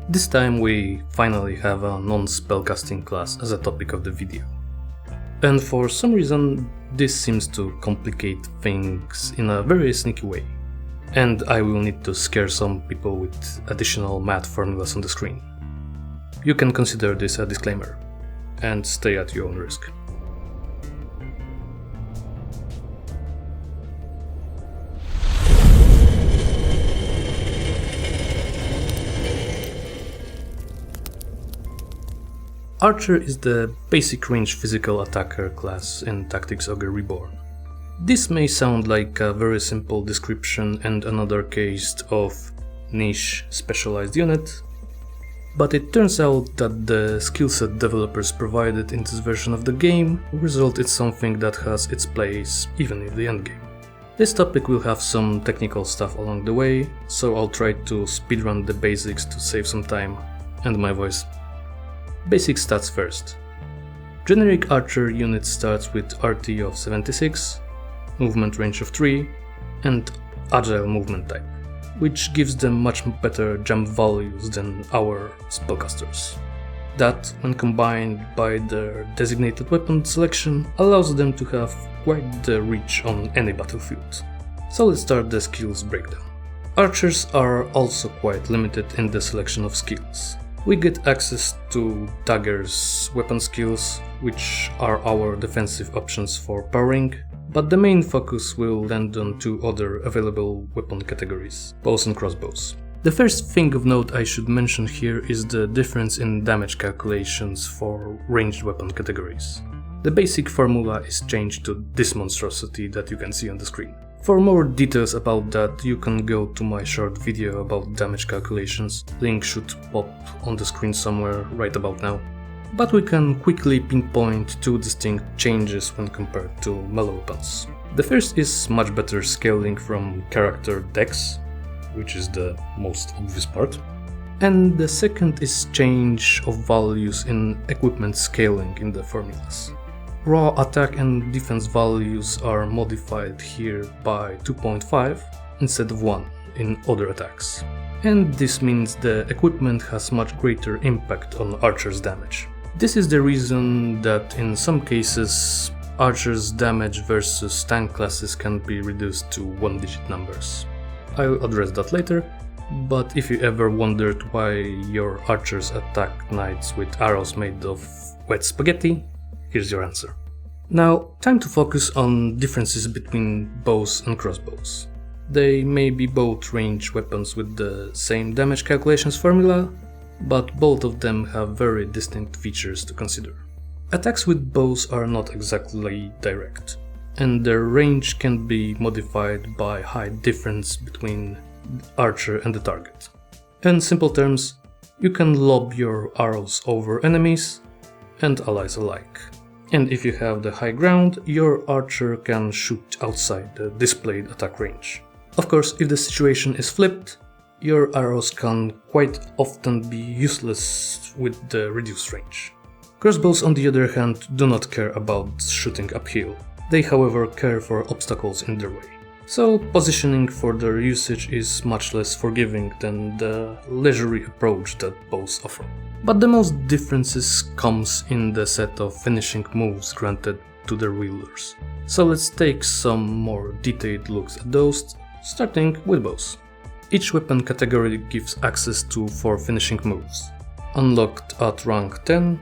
This time we finally have a non-spellcasting class as a topic of the video. And for some reason this seems to complicate things in a very sneaky way. And I will need to scare some people with additional math formulas on the screen. You can consider this a disclaimer, and stay at your own risk. Archer is the basic range physical attacker class in Tactics Ogre Reborn. This may sound like a very simple description and another case of niche specialized unit, but it turns out that the skillset developers provided in this version of the game result in something that has its place even in the endgame. This topic will have some technical stuff along the way, so I'll try to speedrun the basics to save some time and my voice. Basic stats first. Generic Archer unit starts with RT of 76, movement range of 3, and agile movement type, which gives them much better jump values than our spellcasters. That, when combined by their designated weapon selection, allows them to have quite the reach on any battlefield. So let's start the skills breakdown. Archers are also quite limited in the selection of skills. We get access to Dagger's weapon skills, which are our defensive options for powering, but the main focus will land on two other available weapon categories, bows and crossbows. The first thing of note I should mention here is the difference in damage calculations for ranged weapon categories. The basic formula is changed to this monstrosity that you can see on the screen. For more details about that, you can go to my short video about damage calculations, link should pop on the screen somewhere right about now. But we can quickly pinpoint two distinct changes when compared to melee weapons. The first is much better scaling from character dex, which is the most obvious part. And the second is change of values in equipment scaling in the formulas. Raw attack and defense values are modified here by 2.5 instead of 1 in other attacks. And this means the equipment has much greater impact on Archer's damage. This is the reason that in some cases Archer's damage versus tank classes can be reduced to one-digit numbers. I'll address that later, but if you ever wondered why your archers attack knights with arrows made of wet spaghetti, here's your answer. Now, time to focus on differences between bows and crossbows. They may be both ranged weapons with the same damage calculations formula, but both of them have very distinct features to consider. Attacks with bows are not exactly direct, and their range can be modified by height difference between the archer and the target. In simple terms, you can lob your arrows over enemies and allies alike. And if you have the high ground, your archer can shoot outside the displayed attack range. Of course, if the situation is flipped, your arrows can quite often be useless with the reduced range. Crossbows, on the other hand, do not care about shooting uphill. They, however, care for obstacles in their way. So positioning for their usage is much less forgiving than the leisurely approach that bows offer. But the most differences comes in the set of finishing moves granted to their wielders. So let's take some more detailed looks at those, starting with bows. Each weapon category gives access to 4 finishing moves, unlocked at rank 10,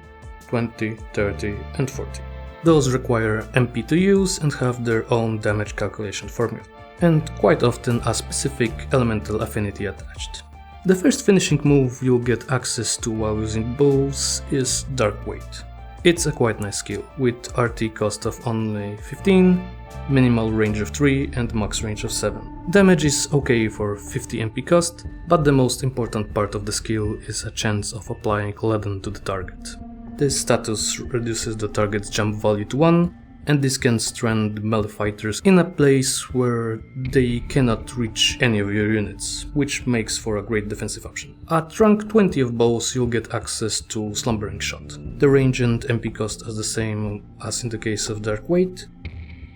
20, 30 and 40. Those require MP to use and have their own damage calculation formula, and quite often a specific elemental affinity attached. The first finishing move you'll get access to while using bows is Dark Weight. It's a quite nice skill, with RT cost of only 15, minimal range of 3 and max range of 7. Damage is okay for 50 MP cost, but the most important part of the skill is a chance of applying leaden to the target. This status reduces the target's jump value to 1, and this can strand melee fighters in a place where they cannot reach any of your units, which makes for a great defensive option. At rank 20 of bows you'll get access to Slumbering Shot. The range and MP cost are the same as in the case of Dark Weight,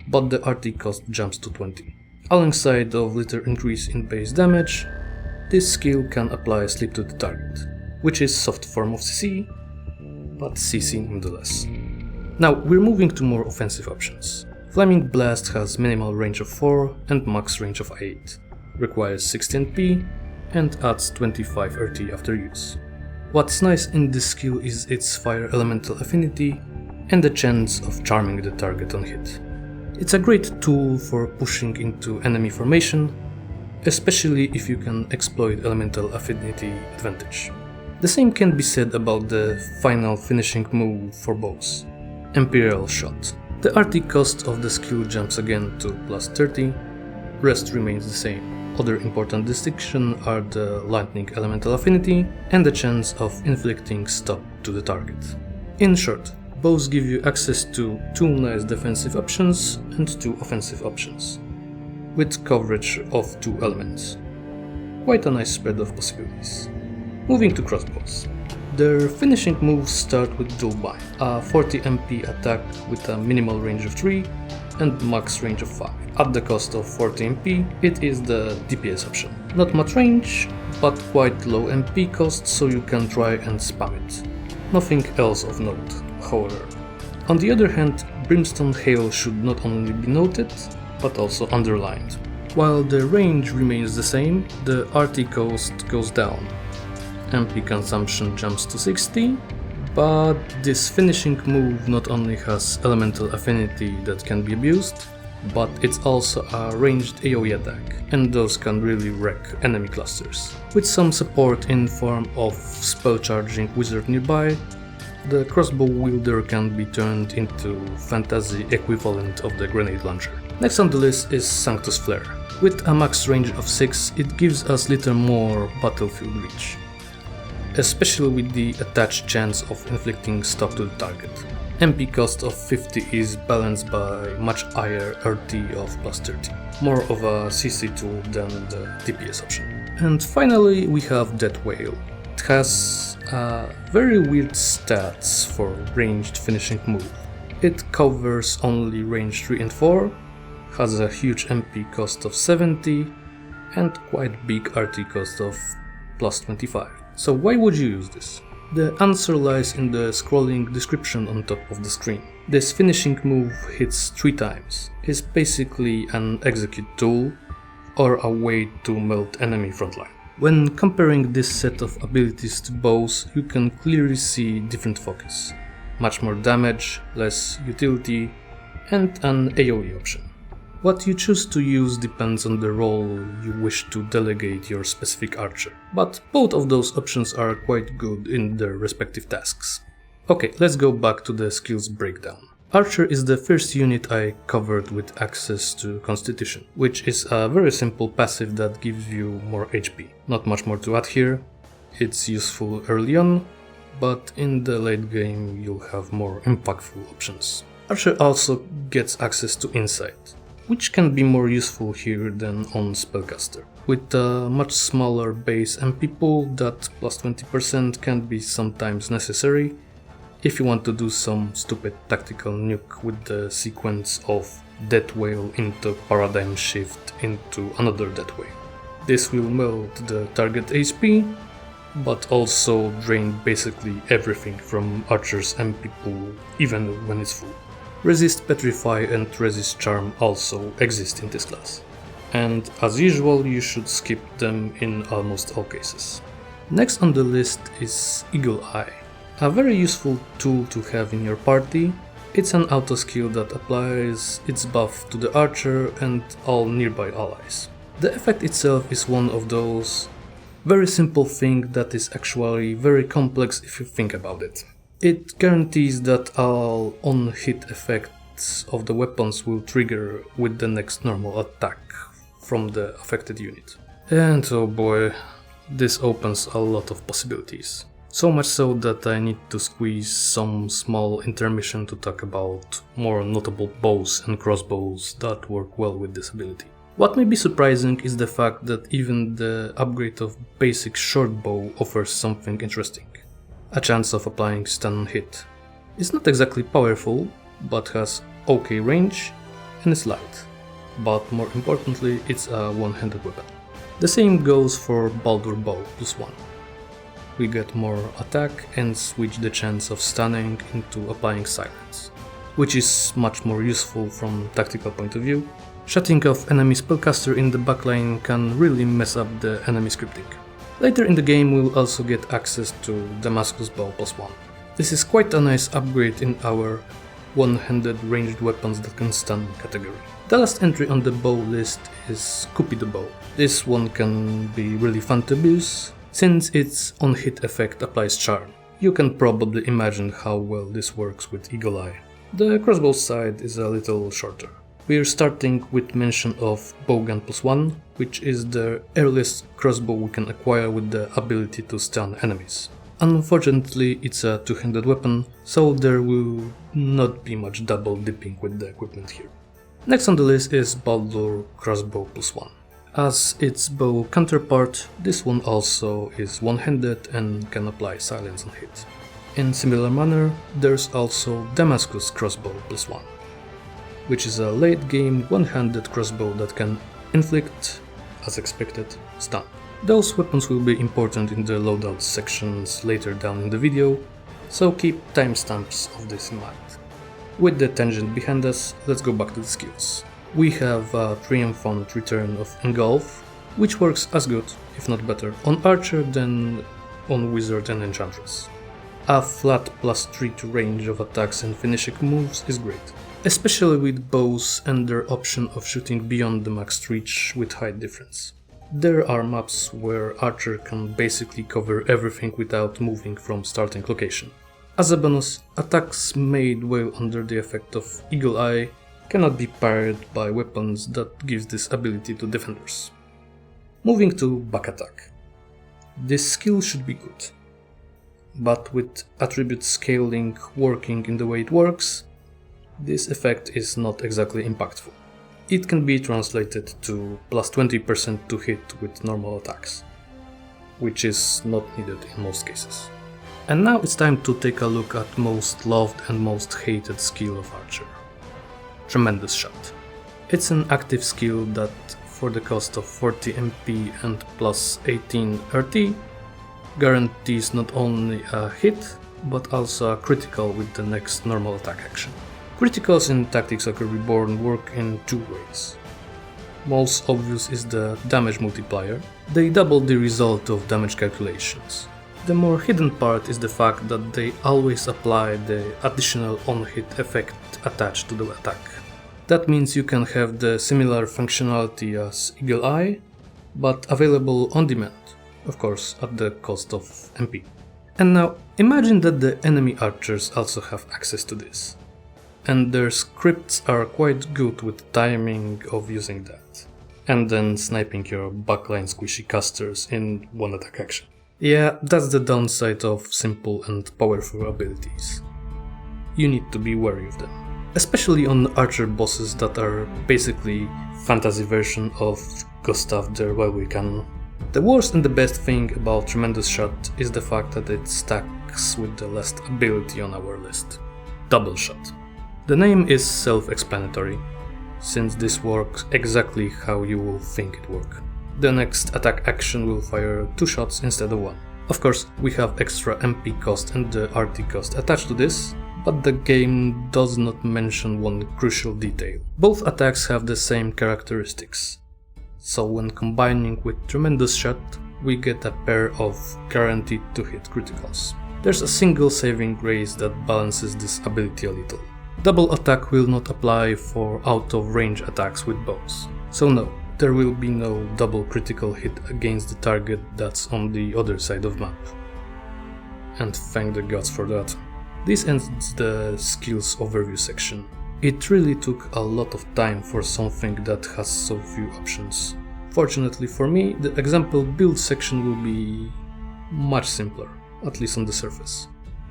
but the RT cost jumps to 20. Alongside of little increase in base damage, this skill can apply sleep to the target. which is soft form of CC, but CC nonetheless. Now we're moving to more offensive options. Flaming Blast has minimal range of 4 and max range of 8, requires 16 MP and adds 25 RT after use. What's nice in this skill is its fire elemental affinity and the chance of charming the target on hit. It's a great tool for pushing into enemy formation, especially if you can exploit elemental affinity advantage. The same can be said about the final finishing move for bows, Imperial Shot. The RT cost of the skill jumps again to plus 30, rest remains the same. Other important distinctions are the lightning elemental affinity and the chance of inflicting stop to the target. In short, bows give you access to 2 nice defensive options and 2 offensive options, with coverage of 2 elements. Quite a nice spread of possibilities. Moving to crossbows. Their finishing moves start with Dual Bind, a 40 MP attack with a minimal range of 3 and max range of 5. At the cost of 40 MP, it is the DPS option. Not much range, but quite low MP cost, so you can try and spam it. Nothing else of note, however. On the other hand, Brimstone Hail should not only be noted, but also underlined. While the range remains the same, the RT cost goes down. MP consumption jumps to 60, but this finishing move not only has elemental affinity that can be abused, but it's also a ranged AoE attack, and those can really wreck enemy clusters. With some support in form of spell charging wizard nearby, the crossbow wielder can be turned into fantasy equivalent of the grenade launcher. Next on the list is Sanctus Flare. With a max range of 6, it gives us little more battlefield reach, especially with the attached chance of inflicting stop to the target. MP cost of 50 is balanced by much higher RT of plus 30, more of a CC tool than the DPS option. And finally we have Death Whale. It has very weird stats for ranged finishing move. It covers only range 3 and 4, has a huge MP cost of 70 and quite big RT cost of plus 25. So why would you use this? The answer lies in the scrolling description on top of the screen. This finishing move hits 3 times. It's basically an execute tool or a way to melt enemy frontline. When comparing this set of abilities to bows, you can clearly see different focus. Much more damage, less utility, and an AoE option. What you choose to use depends on the role you wish to delegate your specific archer, but both of those options are quite good in their respective tasks. Okay, let's go back to the skills breakdown. Archer is the first unit I covered with access to Constitution, which is a very simple passive that gives you more HP. Not much more to add here, it's useful early on, but in the late game you'll have more impactful options. Archer also gets access to Insight, which can be more useful here than on Spellcaster. With a much smaller base MP pool, that plus 20% can be sometimes necessary if you want to do some stupid tactical nuke with the sequence of Death Whale into Paradigm Shift into another Death Whale. This will melt the target HP, but also drain basically everything from Archer's MP pool, even when it's full. Resist Petrify and Resist Charm also exist in this class, and as usual you should skip them in almost all cases. Next on the list is Eagle Eye, a very useful tool to have in your party. It's an auto skill that applies its buff to the archer and all nearby allies. The effect itself is one of those very simple things that is actually very complex if you think about it. It guarantees that all on-hit effects of the weapons will trigger with the next normal attack from the affected unit. And oh boy, this opens a lot of possibilities. So much so that I need to squeeze some small intermission to talk about more notable bows and crossbows that work well with this ability. What may be surprising is the fact that even the upgrade of basic short bow offers something interesting. A chance of applying stun hit. It's not exactly powerful, but has okay range and is light. But more importantly, it's a one-handed weapon. The same goes for Baldur Bow +1. we get more attack and switch the chance of stunning into applying silence, which is much more useful from tactical point of view. Shutting off enemy spellcaster in the backline can really mess up the enemy scripting. Later in the game we'll also get access to Damascus Bow +1. This is quite a nice upgrade in our one-handed ranged weapons that can stun category. The last entry on the bow list is Cupido Bow. This one can be really fun to abuse, since its on-hit effect applies charm. You can probably imagine how well this works with Eagle Eye. The crossbow side is a little shorter. We're starting with mention of Bowgun +1, which is the earliest crossbow we can acquire with the ability to stun enemies. Unfortunately, it's a two-handed weapon, so there will not be much double dipping with the equipment here. Next on the list is Baldur Crossbow +1. As its bow counterpart, this one also is one-handed and can apply silence on hit. In similar manner, there's also Damascus Crossbow +1, which is a late-game one-handed crossbow that can inflict, as expected, stun. Those weapons will be important in the loadouts sections later down in the video, so keep timestamps of this in mind. With the tangent behind us, let's go back to the skills. We have a triumphant return of Engulf, which works as good, if not better, on Archer than on Wizard and Enchantress. A flat +3 to range of attacks and finishing moves is great, especially with bows and their option of shooting beyond the max reach with height difference. There are maps where Archer can basically cover everything without moving from starting location. As a bonus, attacks made while under the effect of Eagle Eye cannot be parried by weapons that gives this ability to defenders. Moving to back attack. This skill should be good, but with attribute scaling working in the way it works, this effect is not exactly impactful. It can be translated to +20% to hit with normal attacks, which is not needed in most cases. And now it's time to take a look at most loved and most hated skill of Archer. Tremendous Shot. It's an active skill that, for the cost of 40 MP and +18 RT, guarantees not only a hit, but also a critical with the next normal attack action. Criticals in Tactics Ogre Reborn work in two ways. Most obvious is the damage multiplier. They double the result of damage calculations. The more hidden part is the fact that they always apply the additional on-hit effect attached to the attack. That means you can have the similar functionality as Eagle Eye, but available on demand, of course at the cost of MP. And now imagine that the enemy archers also have access to this, and their scripts are quite good with timing of using that, and then sniping your backline squishy casters in one attack action. Yeah, that's the downside of simple and powerful abilities. You need to be wary of them, especially on archer bosses that are basically fantasy version of Gustav der Wellwiccan. The worst and the best thing about Tremendous Shot is the fact that it stacks with the last ability on our list, Double Shot. The name is self-explanatory, since this works exactly how you will think it works. The next attack action will fire 2 shots instead of 1. Of course, we have extra MP cost and the RT cost attached to this, but the game does not mention one crucial detail. Both attacks have the same characteristics, so when combining with Tremendous Shot, we get a pair of guaranteed to hit criticals. There's a single saving grace that balances this ability a little. Double attack will not apply for out of range attacks with bows, so no, there will be no double critical hit against the target that's on the other side of map. And thank the gods for that. This ends the skills overview section. It really took a lot of time for something that has so few options. Fortunately for me, the example build section will be much simpler, at least on the surface.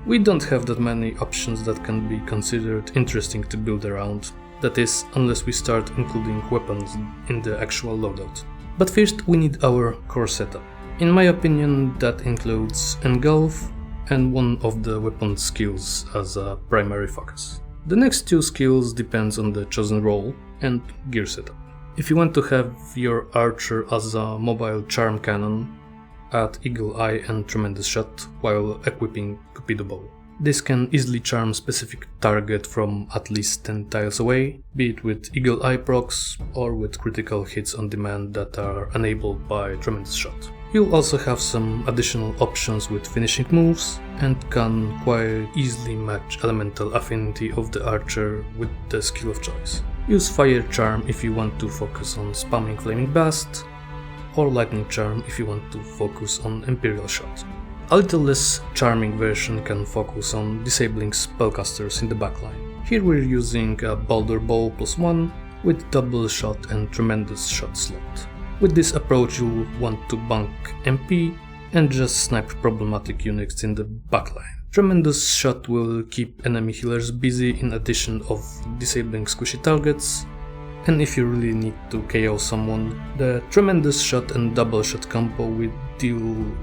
We don't have that many options that can be considered interesting to build around. That is, unless we start including weapons in the actual loadout. But first we need our core setup. In my opinion, that includes Engulf and one of the weapon skills as a primary focus. The next 2 skills depends on the chosen role and gear setup. If you want to have your archer as a mobile charm cannon, add Eagle Eye and Tremendous Shot while equipping Cupido Bow. This can easily charm specific target from at least 10 tiles away, be it with Eagle Eye procs or with critical hits on demand that are enabled by Tremendous Shot. You'll also have some additional options with finishing moves and can quite easily match elemental affinity of the archer with the skill of choice. Use Fire Charm if you want to focus on spamming Flaming Blast, or Lightning Charm if you want to focus on Imperial Shot. A little less charming version can focus on disabling spellcasters in the backline. Here we're using a Boulder Bow +1 with Double Shot and Tremendous Shot slot. With this approach you'll want to bank MP and just snipe problematic units in the backline. Tremendous Shot will keep enemy healers busy in addition of disabling squishy targets, and if you really need to KO someone, the Tremendous Shot and Double Shot combo will deal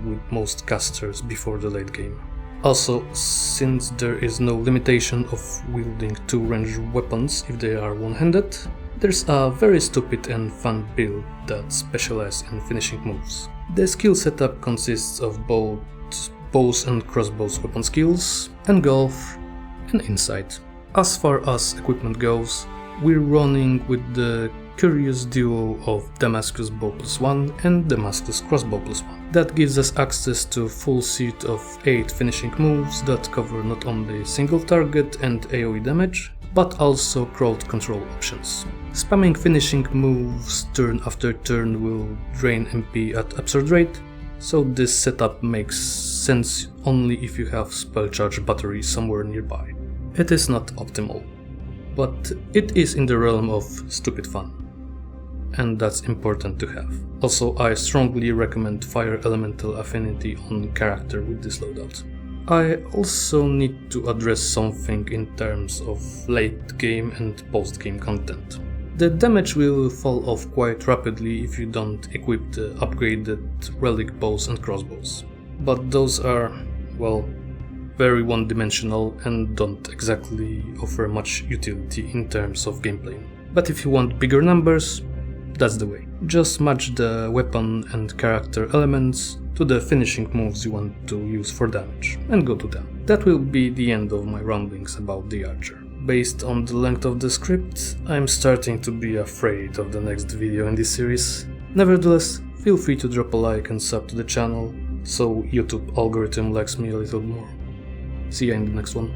with most casters before the late game. Also, since there is no limitation of wielding two ranged weapons if they are one-handed, there's a very stupid and fun build that specializes in finishing moves. The skill setup consists of both bows and crossbows weapon skills, engulf and insight. As far as equipment goes, we're running with the curious duo of Damascus Bow +1 and Damascus Crossbow +1. That gives us access to a full suite of 8 finishing moves that cover not only single target and AoE damage, but also crowd control options. Spamming finishing moves turn after turn will drain MP at absurd rate, so this setup makes sense only if you have spell charge battery somewhere nearby. It is not optimal, but it is in the realm of stupid fun, and that's important to have. Also, I strongly recommend Fire Elemental Affinity on character with this loadout. I also need to address something in terms of late game and post game content. The damage will fall off quite rapidly if you don't equip the upgraded relic bows and crossbows, but those are, well, very one-dimensional and don't exactly offer much utility in terms of gameplay. But if you want bigger numbers, that's the way. Just match the weapon and character elements to the finishing moves you want to use for damage, and go to them. That will be the end of my ramblings about the archer. Based on the length of the script, I'm starting to be afraid of the next video in this series. Nevertheless, feel free to drop a like and sub to the channel, so YouTube algorithm likes me a little more. See ya in the next one.